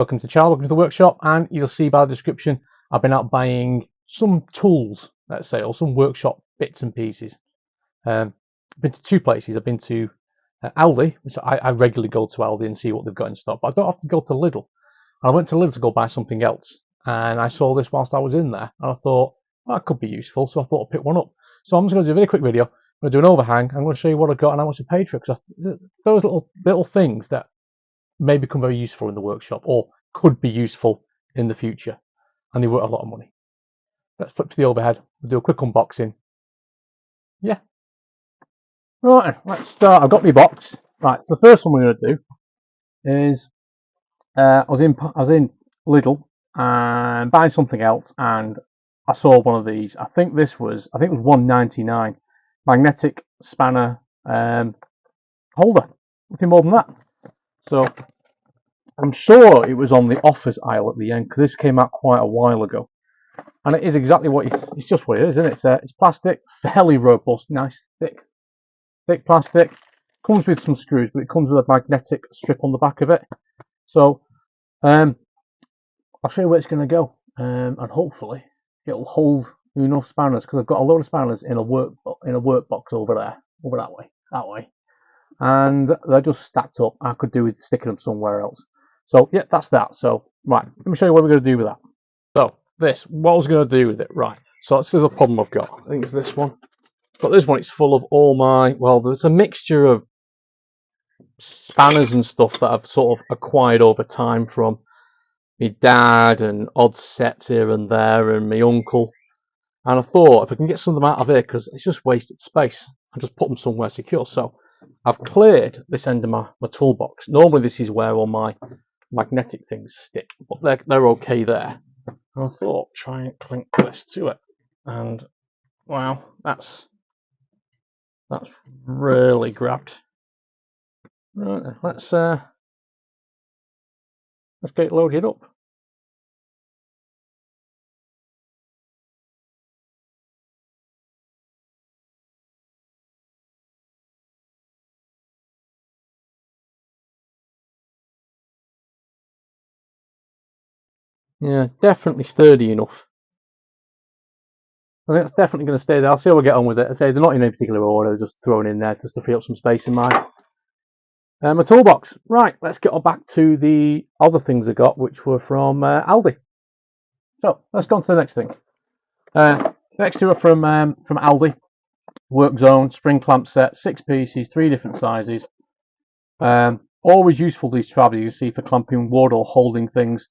Welcome to the channel, welcome to the workshop, and you'll see by the description I've been out buying some tools, let's say, or some workshop bits and pieces. I've been to two places. I've been to Aldi, which I regularly go to Aldi and see what they've got in stock, but I don't often go to Lidl. And I went to Lidl to go buy something else, and I saw this whilst I was in there, and I thought, well, that could be useful, so I thought I'd pick one up. So I'm just going to do a very quick video. I'm going to do an overhang. I'm going to show you what I got and how much I paid for it, because those little things that may become very useful in the workshop or could be useful in the future, and they were a lot of money. Let's flip to the overhead. We'll do a quick unboxing. Yeah. Right, let's start. I've got my box. Right, the first one we're going to do is I was in Lidl and buying something else, and I saw one of these. I think it was $1.99 magnetic spanner holder. Nothing more than that. So I'm sure it was on the offers aisle at the end, because this came out quite a while ago, and it is exactly what it's just what it is, isn't it? It's plastic, fairly robust, nice thick plastic. Comes with some screws, but it comes with a magnetic strip on the back of it. So I'll show you where it's going to go, and hopefully it'll hold enough spanners, because I've got a load of spanners in a work box over that way, and they're just stacked up. I could do with sticking them somewhere else. So yeah, that's that. So right, let me show you what we're going to do with that. So what I was going to do with it, right? So that's the problem I've got. I think it's this one. But this one, it's full of all my, well, there's a mixture of spanners and stuff that I've sort of acquired over time from my dad and odd sets here and there and my uncle. And I thought if I can get some of them out of here, because it's just wasted space, I'll just put them somewhere secure. So I've cleared this end of my toolbox. Normally this is where all my magnetic things stick, but they're okay there. And I thought, try and clink this to it, and wow, that's really grabbed. Right, let's get it loaded up. Yeah, definitely sturdy enough. I think it's definitely going to stay there. I'll see how we get on with it. I say they're not in any particular order, they're just thrown in there just to free up some space in my toolbox. Right, let's get on back to the other things I got, which were from Aldi. So let's go on to the next thing. Next two are from Aldi. Work zone spring clamp set, 6 pieces, 3 different sizes. Always useful, these travel, you see, for clamping wood or holding things.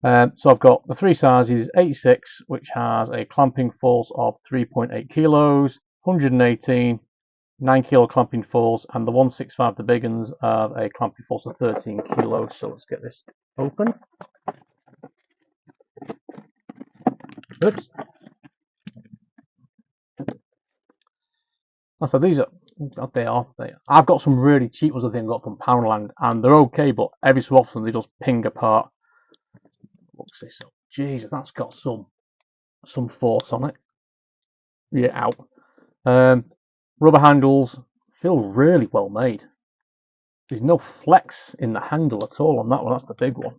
So I've got the 3 sizes: 86, which has a clamping force of 3.8 kilos, 118, 9 kilo clamping force, and the 165, the big ones, have a clamping force of 13 kilos. So let's get this open. Oops. So these are, they are. I've got some really cheap ones I think I got from Poundland, and they're okay, but every so often they just ping apart. Looks this up. Jesus, that's got some force on it. Yeah, out. Rubber handles feel really well made. There's no flex in the handle at all on that one. That's the big one.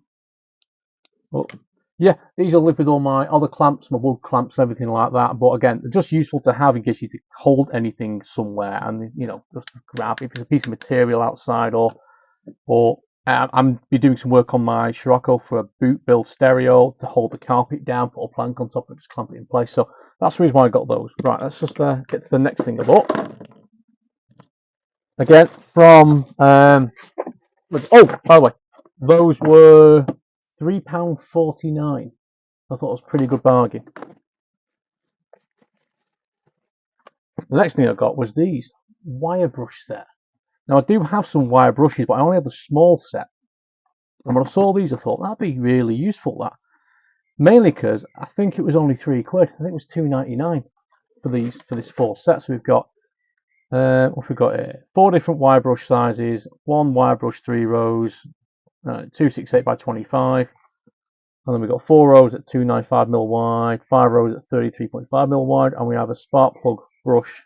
But yeah, these will live with all my other clamps, my wood clamps, everything like that. But again, they're just useful to have in case you to hold anything somewhere, and just grab if it's a piece of material outside, or I'm be doing some work on my Scirocco for a boot build stereo to hold the carpet down, put a plank on top of it, just clamp it in place. So that's the reason why I got those. Right, let's just get to the next thing I bought. Again, from oh, by the way, those were £3.49. I thought it was a pretty good bargain. The next thing I got was these wire brush set. Now I do have some wire brushes, but I only have the small set. And when I saw these, I thought that'd be really useful. That mainly because I think it was only £3. I think it was £2.99 for this full set. So we've got what we've got here: 4 different wire brush sizes, 1 wire brush 3 rows, 268 by 25, and then we've got 4 rows at 295mm wide, 5 rows at 33.5mm wide, and we have a spark plug brush,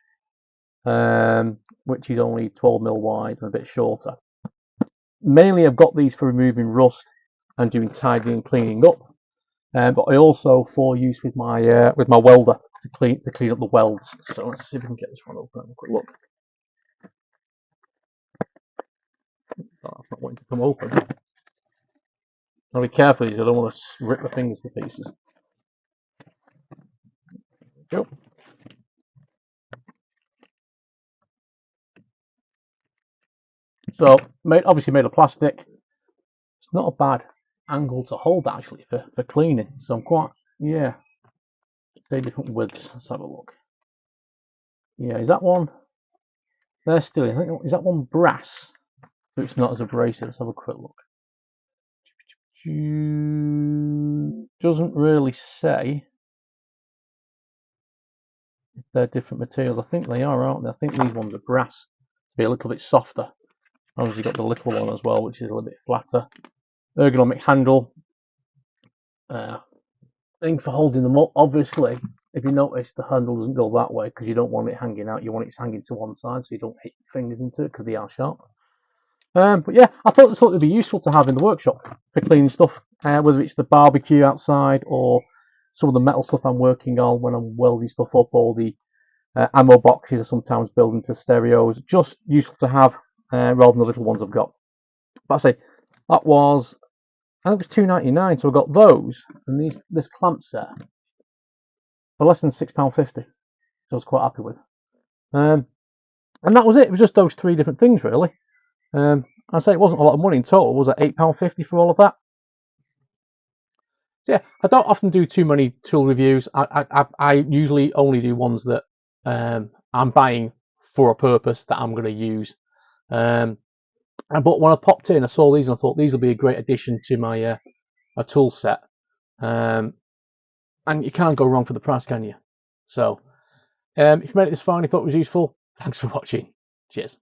which is only 12mm wide and a bit shorter. Mainly I've got these for removing rust and doing tidying and cleaning up. But I also for use with my welder to clean up the welds. So let's see if we can get this one open. Have a quick look. Oh, that's not wanting to come open. I'll be careful. I don't want to rip the fingers to pieces. Go. So obviously made of plastic. It's not a bad angle to hold actually for cleaning. So I'm quite say different widths. Let's have a look. Yeah, is that one? They're still. I think is that one brass? So it's not as abrasive. Let's have a quick look. Doesn't really say if they're different materials. I think they are, aren't they? I think these ones are brass to be a little bit softer. Obviously, got the little one as well, which is a little bit flatter. Ergonomic handle. Thing for holding them up. Obviously, if you notice, the handle doesn't go that way because you don't want it hanging out. You want it hanging to one side so you don't hit your fingers into it because they are sharp. But yeah, I thought this would be useful to have in the workshop for cleaning stuff, whether it's the barbecue outside or some of the metal stuff I'm working on when I'm welding stuff up, or the ammo boxes I sometimes build into stereos. Just useful to have rather than the little ones I've got. But I say that was, I think it was £2.99, so I got those and this clamp set for less than £6.50. So I was quite happy with. And that was it. It was just those three different things really. I'd say it wasn't a lot of money in total. Was it £8.50 for all of that? So yeah, I don't often do too many tool reviews. I usually only do ones that I'm buying for a purpose that I'm going to use. But when I popped in, I saw these and I thought these will be a great addition to my tool set. And you can't go wrong for the price, can you? So if you made it this far and you thought it was useful, thanks for watching. Cheers.